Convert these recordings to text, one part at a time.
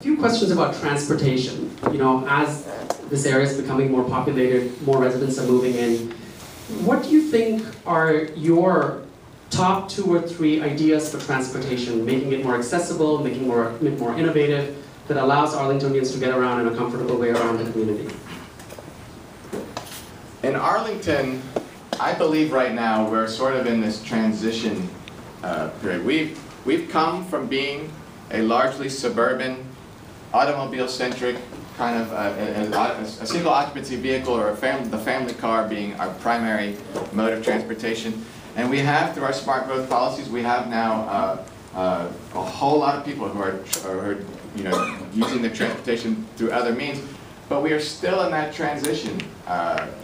A few questions about transportation. You know, as this area is becoming more populated, more residents are moving in. What do you think are your top 2 or 3 ideas for transportation, making it more accessible, making it more innovative, that allows Arlingtonians to get around in a comfortable way around the community? In Arlington, I believe right now we're sort of in this transition period. We've come from being a largely suburban, automobile-centric kind of a single occupancy vehicle, or the family car being our primary mode of transportation. And we have, through our smart growth policies, we have now a whole lot of people who are using their transportation through other means. But we are still in that transition.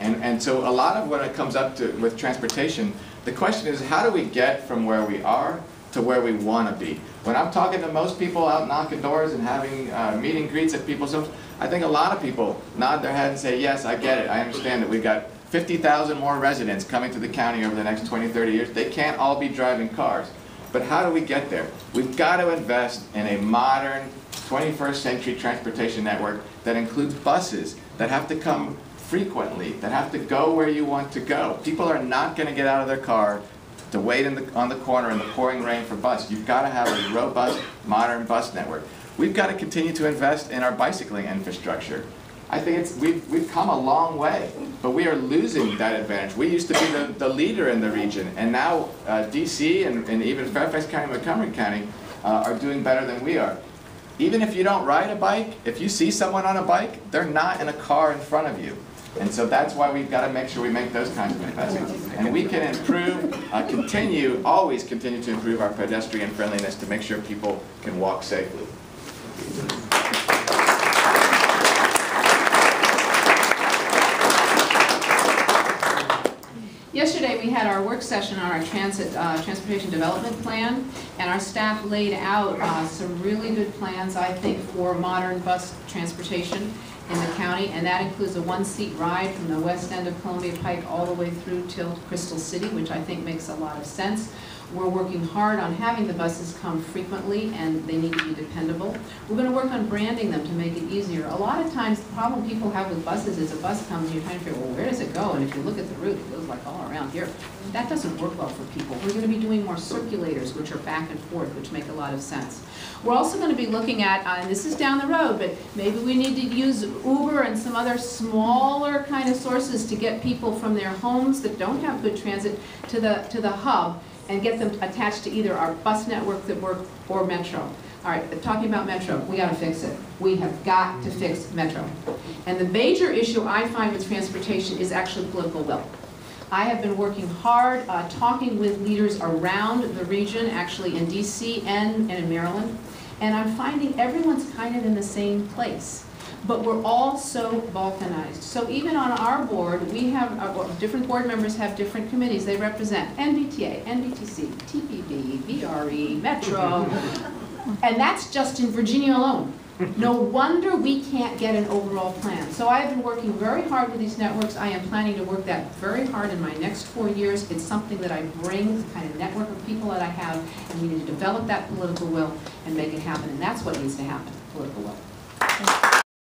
And so a lot of when it comes up to with transportation, the question is, how do we get from where we are to where we want to be? When I'm talking to most people out knocking doors and having meet and greets at people's homes, I think a lot of people nod their head and say, yes, I get it. I understand that we've got 50,000 more residents coming to the county over the next 20, 30 years. They can't all be driving cars. But how do we get there? We've got to invest in a modern 21st century transportation network that includes buses that have to come frequently, that have to go where you want to go. People are not going to get out of their car to wait on the corner in the pouring rain for bus. You've got to have a robust, modern bus network. We've got to continue to invest in our bicycling infrastructure. I think we've come a long way, but we are losing that advantage. We used to be the leader in the region, and now DC and even Fairfax County, Montgomery County are doing better than we are. Even if you don't ride a bike, if you see someone on a bike, they're not in a car in front of you. And so that's why we've got to make sure we make those kinds of investments. And we can improve, always continue to improve our pedestrian friendliness to make sure people can walk safely. Yesterday we had our work session on our transportation development plan, and our staff laid out some really good plans, I think, for modern bus transportation in the county, and that includes a 1-seat ride from the west end of Columbia Pike all the way through till Crystal City, which I think makes a lot of sense. We're working hard on having the buses come frequently, and they need to be dependable. We're going to work on branding them to make it easier. A lot of times the problem people have with buses is a bus comes and you're trying to figure, well, where does it go? And if you look at the route, it goes like all around here. That doesn't work well for people. We're going to be doing more circulators, which are back and forth, which make a lot of sense. We're also going to be looking at, and this is down the road, but maybe we need to use Uber and some other smaller kind of sources to get people from their homes that don't have good transit to the hub, and get them attached to either our bus network that work or Metro. All right, talking about Metro, we got to fix it. We have got to fix Metro. And the major issue I find with transportation is actually political will. I have been working hard, talking with leaders around the region, actually in DC and in Maryland, and I'm finding everyone's kind of in the same place. But we're all so balkanized. So even on our board, we have, different board members have different committees they represent. NBTA, NBTC, TPB, VRE, Metro, and that's just in Virginia alone. No wonder we can't get an overall plan. So I have been working very hard with these networks. I am planning to work that very hard in my next 4 years. It's something that I bring, the kind of network of people that I have, and we need to develop that political will and make it happen. And that's what needs to happen, political will.